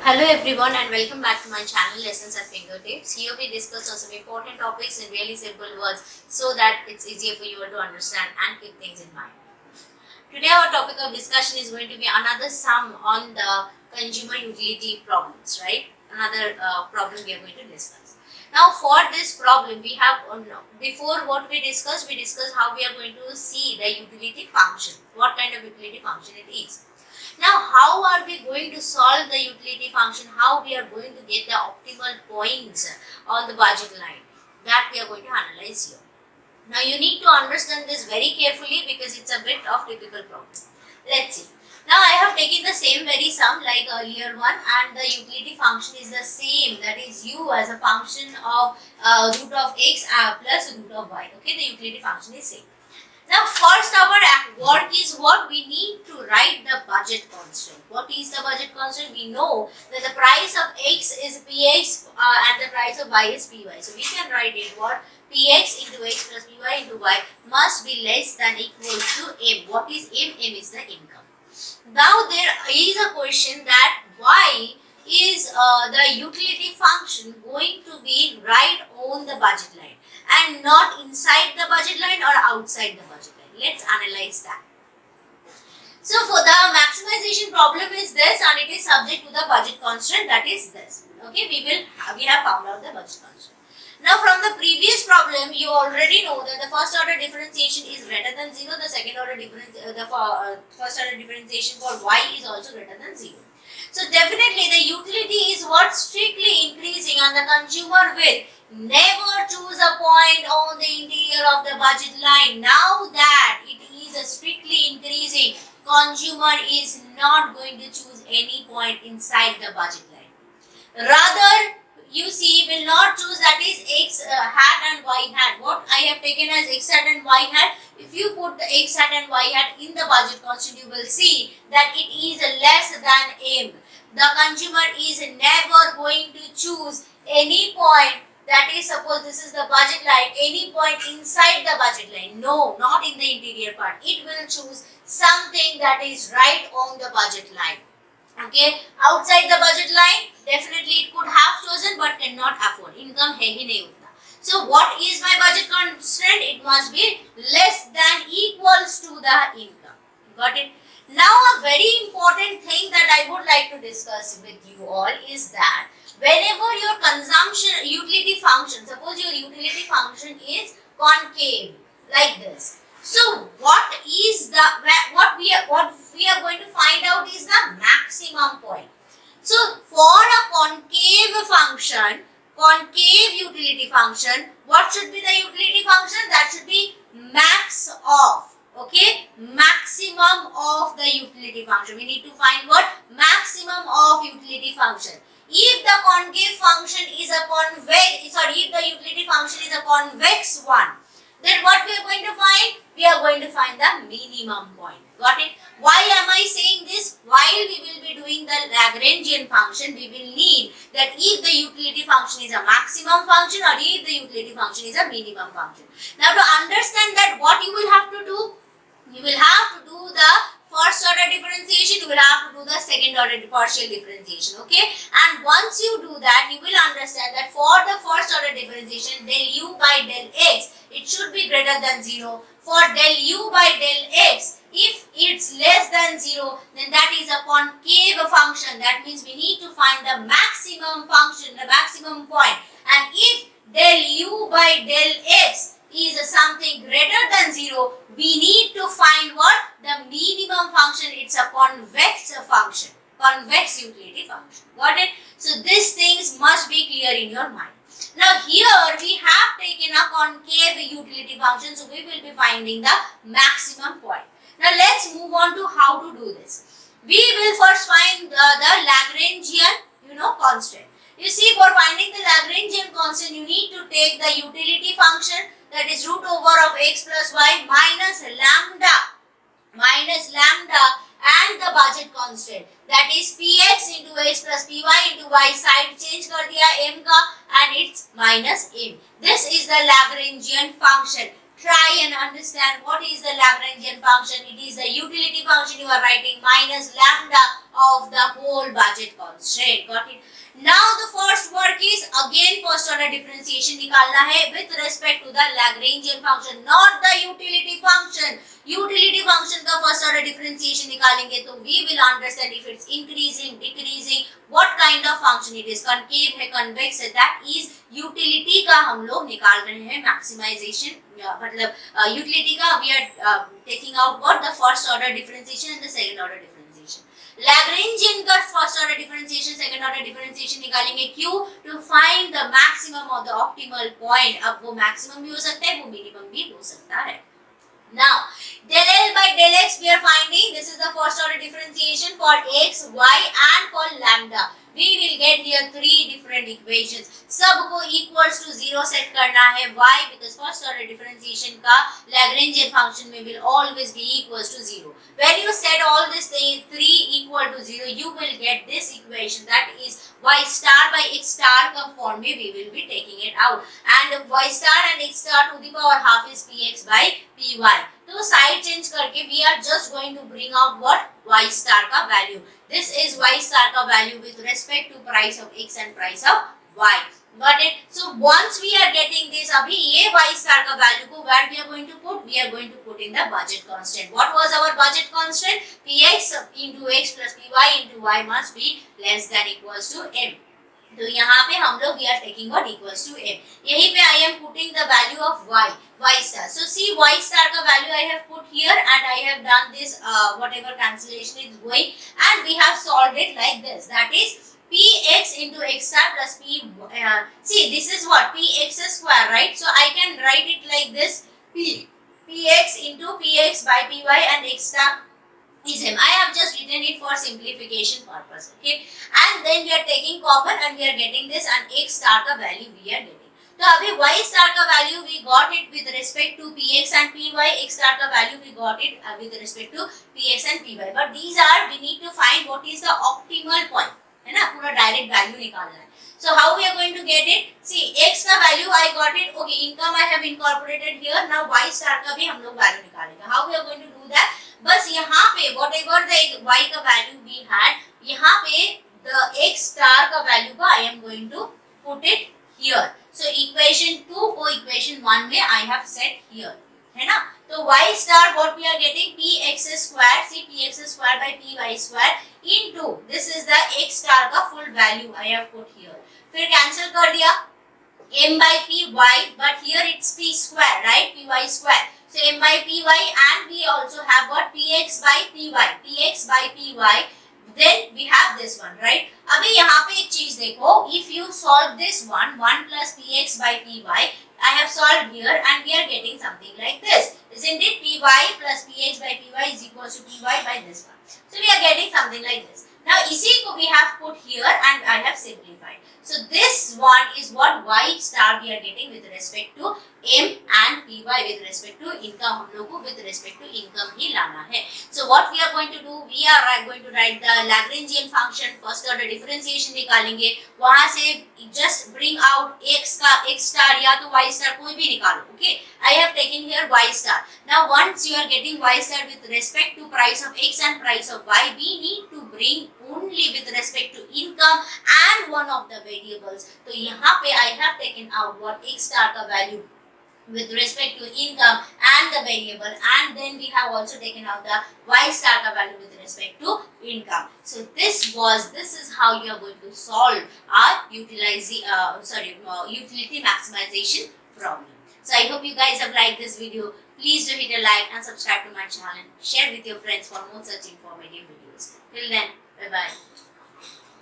Hello everyone and welcome back to my channel Lessons at Fingertips. Here we discuss on some important topics in really simple words so that it's easier for you to understand and keep things in mind. Today our topic of discussion is going to be another sum on the consumer utility problems, right? Another problem we are going to discuss. Now for this problem we have, before what we discussed how we are going to see the utility function, what kind of utility function it is. Now, how are we going to solve the utility function? How we are going to get the optimal points on the budget line? That we are going to analyze here. Now, you need to understand this very carefully because it's a bit of difficult problem. Let's see. Now, I have taken the same very sum like earlier one, and the utility function is the same. That is u as a function of root of x plus root of y. Okay, the utility function is same. Now, first our work is what we need to write the budget constant. What is the budget constant? We know that the price of x is px and the price of y is py. So, we can write it what px into x plus py into y must be less than equal to m. What is m? M is the income. Now, there is a question that why is the utility function going to be right on the budget line and not inside the budget line or outside the budget line. Let's analyze that. So for the maximization problem is this, and it is subject to the budget constant, that is this. Okay, we have found out the budget constant. Now from the previous problem you already know that the first order differentiation is greater than 0, the second order first order differentiation for y is also greater than 0. So definitely the utility is what strictly increasing, and the consumer will never choose a point on the interior of the budget line. Now that it is strictly increasing, consumer is not going to choose any point inside the budget line. Rather, you see, will not choose, that is x hat and y hat. What I have taken as x hat and y hat, if you put the x hat and y hat in the budget constant, you will see that it is less than m. The consumer is never going to choose any point, that is, suppose this is the budget line, any point inside the budget line. No, not in the interior part. It will choose something that is right on the budget line. Okay, outside the budget line, definitely it could have chosen but cannot afford. Income hai hi nahi utna. So what is my budget constraint? It must be less than equals to the income. Got it? Now a very important thing that I would like to discuss with you all is that whenever your consumption utility function, suppose your utility function is concave like this. So what we are going to find out is the maximum point. So for a concave utility function, what should be the utility function? That should be max of. Okay, maximum of the utility function. We need to find what? Maximum of utility function. If the concave function is a if the utility function is a convex one, then what we are going to find? We are going to find the minimum point. Got it? Why am I saying this? While we will be doing the Lagrangian function, we will need that if the utility function is a maximum function or if the utility function is a minimum function. Now to understand that, what you will have to do? You will have to do the first order differentiation, you will have to do the second order partial differentiation. Okay, and once you do that, you will understand that for the first order differentiation, del u by del x, it should be greater than 0. For del u by del x, if it's less than 0, then that is a concave function. That means we need to find the maximum function, the maximum point. And if del u by del x is something greater than 0, we need to find what? The minimum function. It's a convex function, convex utility function. Got it? So these things must be clear in your mind. Now here we have taken a concave utility function, so we will be finding the maximum point. Now let's move on to how to do this. We will first find the Lagrangian, constant. You see, for finding the Lagrangian constant, you need to take the utility function, that is root over of x plus y minus lambda and the budget constant, that is px into x plus py into y. Side change kar diya m ka, and it's minus m. This is the Lagrangian function. try and understand what is the Lagrangian function. It is the utility function you are writing minus lambda of the whole budget constraint. Got it? Now the first work is again first order differentiation निकालना है with respect to the Lagrangian function, not the utility function. Utility function का first order differentiation निकालेंगे तो we will understand if it's increasing, decreasing, what kind of function it is, concave है, convex है. That is utility का हम लोग निकाल रहे हैं maximization. मतलब utility का we are taking out what the first order differentiation and the second order differentiation. Lagrangian का first order differentiation, second order differentiation निकालेंगे क्यों? To find the maximum or the optimal point. अब वो maximum भी हो सकता है, वो minimum भी हो सकता है. Now, del L by del X we are finding. This is the first order differentiation for X, Y and for lambda. We will get here three different equations. सबको equals to 0 set करना है. Why? Because first order differentiation का Lagrangian function में will always be equals to 0. When you set all these things 3 equal to 0, you will get this equation, that is y star by x star का form में we will be taking it out. And y star and x star to the power half is px by py. तो side change करके we are just going to bring out what y star का value. This is y star का value with respect to price of x and price of y. Got it? So once we are getting this, अभी ये y star का value को where we are going to put? We are going to put in the budget constant. What was our budget constant? Px into x plus py into y must be less than equals to m. तो यहाँ पे हम लोग we are taking what equals to m. यहीं पे I am putting the value of y star. So see y star का value I have put here and I have done this whatever cancellation is going and we have solved it like this. That is px into x star plus p. See this is what px square, right? So I can write it like this: px into px by py and x star is m. I have just written it for simplification purpose, okay? And then we are taking common and we are getting this and x star का value we are getting. तो अभी y star का value we got it with respect to px and py, x star का value we got it with respect to px and py. But these are we need to find what is the optimal point, है ना? पूरा direct value निकालना है. So how we are going to get it? See x का value I got it. Okay, income I have incorporated here. Now y star का भी हम लोग value निकालेंगे. How we are going to do that? बस यहाँ पे whatever the y का value we had, यहाँ पे the x star का value का I am going to put it here. So equation 2 को equation 1 में I have set here, है ना? तो y star what we are getting? px square, see px square by py square into this is the x star का full value I have put here. फिर cancel कर दिया m by py, but here it's p square, right? py square. So m by py and we also have what px by py, px by py. Then we have this one, right? अभी यहाँ पे एक चीज देखो, if you solve this one, 1 plus px by py, I have solved here and we are getting something like this, isn't it? Py plus px by py is equals to py by this one. So we are getting something like this. Now इसी को we have put here and I have simplified. So this one is what y star we are getting with respect to m and py with respect to income. हम लोग को with respect to income ही लाना है. So what we are going to do? We are going to write the Lagrangian function, first order differentiation निकालेंगे. वहाँ से just bring out x का x star या तो y star कोई भी निकालो. Okay? I have taken here y star. Now once you are getting y star with respect to price of x and price of y, we need to bring only with respect to income and one of the variables. तो यहाँ पे I have taken out what x star का value with respect to income and the variable, and then we have also taken out the y star ka value with respect to income. So this is how you are going to solve our utility maximization problem. So I hope you guys have liked this video. Please do hit a like and subscribe to my channel. Share with your friends for more such informative videos. Till then, bye bye.